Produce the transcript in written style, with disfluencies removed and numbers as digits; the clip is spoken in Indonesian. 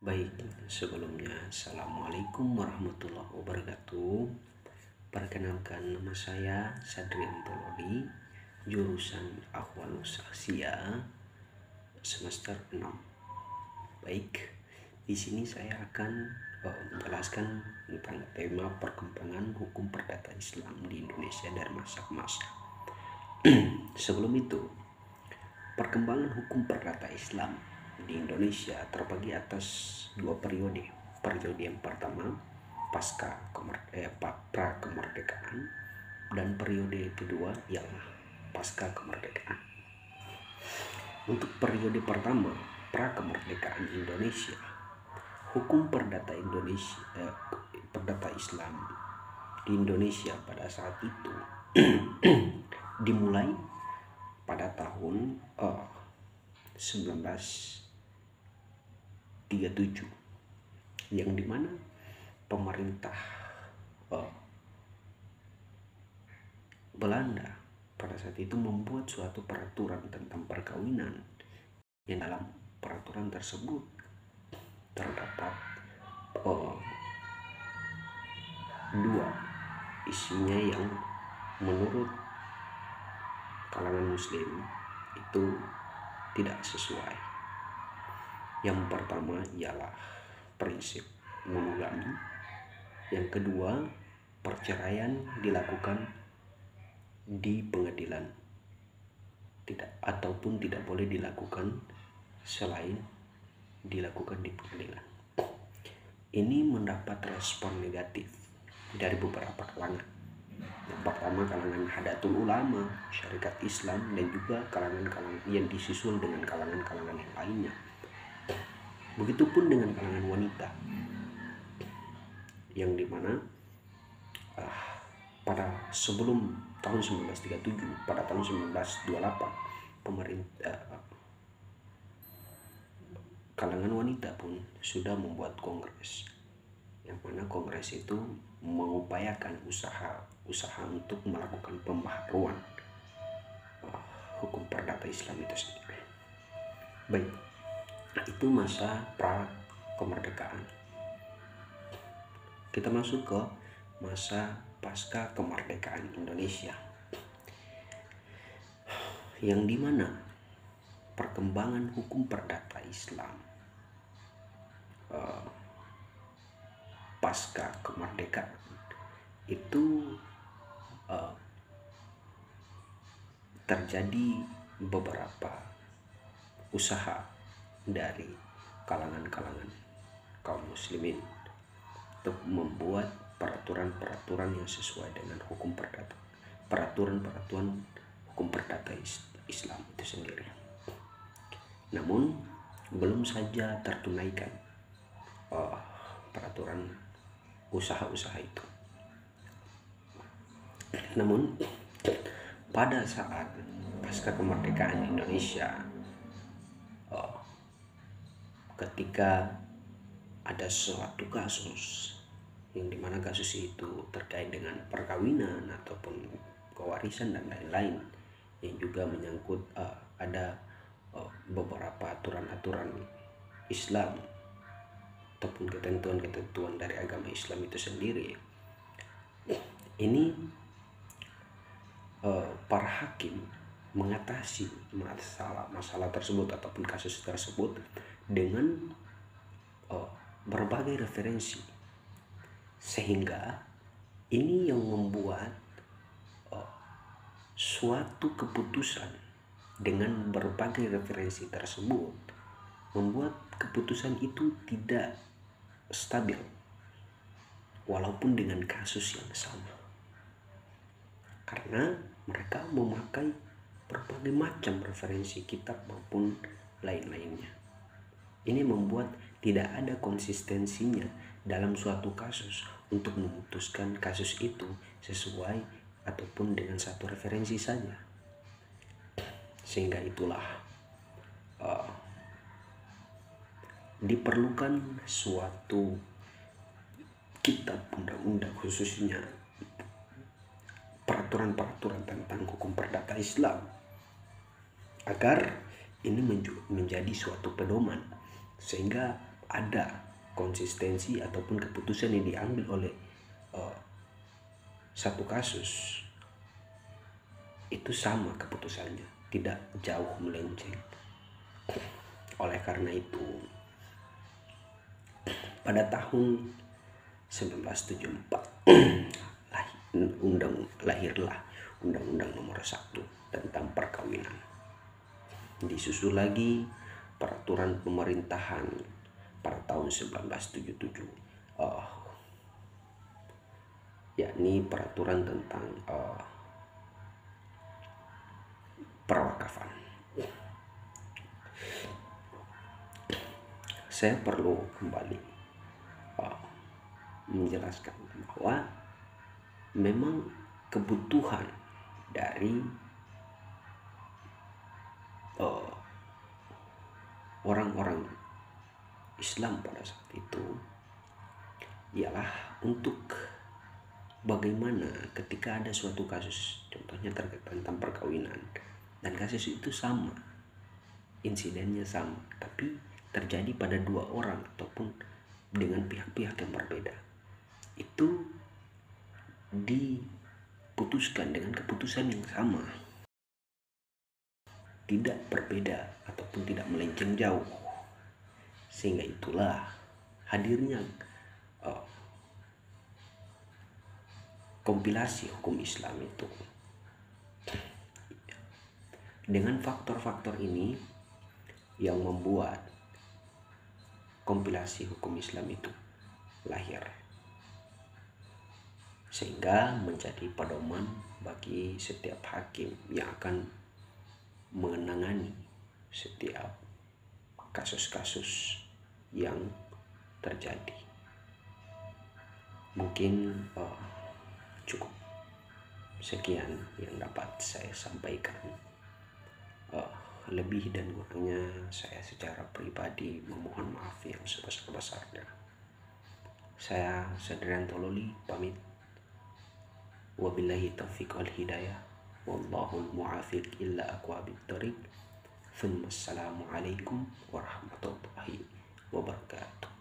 Baik, sebelumnya Assalamualaikum warahmatullahi wabarakatuh. Perkenalkan, nama saya Sadrianto Lodi, jurusan Ahwal Sahsia semester 6. Baik, di sini saya akan menjelaskan tentang tema perkembangan hukum perdata Islam di Indonesia dari masa ke masa. Sebelum itu, perkembangan hukum perdata Islam di Indonesia terbagi atas dua periode. Periode yang pertama pasca pra-kemerdekaan dan periode kedua ialah pasca kemerdekaan. Untuk periode pertama pra-kemerdekaan Indonesia, hukum perdata Islam di Indonesia pada saat itu dimulai pada tahun 1937, yang dimana pemerintah Belanda pada saat itu membuat suatu peraturan tentang perkawinan, yang dalam peraturan tersebut terdapat dua isinya yang menurut kalangan muslim itu tidak sesuai. Yang pertama ialah prinsip monogami. Yang kedua, perceraian dilakukan di pengadilan, tidak boleh dilakukan selain dilakukan di pengadilan. Ini mendapat respon negatif dari beberapa kalangan. Yang pertama, kalangan Hadatul Ulama, Syarikat Islam, dan juga kalangan-kalangan yang disusul dengan kalangan-kalangan yang lainnya. Begitupun dengan kalangan wanita, yang dimana pada sebelum tahun 1937, pada tahun 1928, kalangan wanita pun sudah membuat kongres, yang mana kongres itu mengupayakan usaha untuk melakukan pembaharuan hukum perdata Islam itu sendiri. Baik, itu masa pra kemerdekaan. Kita masuk ke masa pasca kemerdekaan Indonesia, yang dimana perkembangan hukum perdata Islam pasca kemerdekaan itu terjadi beberapa usaha dari kalangan-kalangan kaum muslimin untuk membuat peraturan-peraturan yang sesuai dengan hukum perdata, peraturan hukum perdata Islam itu sendiri. Namun belum saja tertunaikan peraturan usaha-usaha itu. Namun pada saat pasca kemerdekaan Indonesia, ketika ada suatu kasus yang dimana kasus itu terkait dengan perkawinan ataupun kewarisan dan lain-lain, yang juga menyangkut ada beberapa aturan-aturan Islam ataupun ketentuan-ketentuan dari agama Islam itu sendiri. Ini para hakim mengatasi masalah tersebut ataupun kasus tersebut dengan berbagai referensi, sehingga ini yang membuat suatu keputusan dengan berbagai referensi tersebut membuat keputusan itu tidak stabil walaupun dengan kasus yang sama, karena mereka memakai berbagai macam referensi kitab maupun lain-lainnya. Ini membuat tidak ada konsistensinya dalam suatu kasus untuk memutuskan kasus itu sesuai ataupun dengan satu referensi saja. Sehingga itulah diperlukan suatu kitab undang-undang, khususnya peraturan-peraturan tentang hukum perdata Islam, agar ini menjadi suatu pedoman, sehingga ada konsistensi ataupun keputusan yang diambil oleh satu kasus itu sama keputusannya, tidak jauh melenceng. Oleh karena itu, pada tahun 1974 lahirlah Undang-Undang Nomor 1 tentang perkawinan. Disusul lagi peraturan pemerintahan pada tahun 1977, yakni peraturan tentang perwakafan. Saya perlu kembali menjelaskan bahwa memang kebutuhan dari orang-orang Islam pada saat itu ialah untuk bagaimana ketika ada suatu kasus, contohnya terkait tentang perkawinan, dan kasus itu sama, insidennya sama, tapi terjadi pada dua orang ataupun dengan pihak-pihak yang berbeda, itu diputuskan dengan keputusan yang sama, tidak berbeda ataupun tidak melenceng jauh. Sehingga itulah hadirnya kompilasi hukum Islam itu. Dengan faktor-faktor ini yang membuat kompilasi hukum Islam itu lahir, sehingga menjadi pedoman bagi setiap hakim yang akan menangani setiap kasus-kasus yang terjadi. Mungkin cukup sekian yang dapat saya sampaikan. Lebih dan kurangnya saya secara pribadi memohon maaf yang sebesar-besarnya. Saya Sadrianto Loli pamit. Wabillahi taufiq wal hidayah. Wallahul mu'afiq illa aqwabit thariq. Assalamualaikum warahmatullahi wabarakatuh.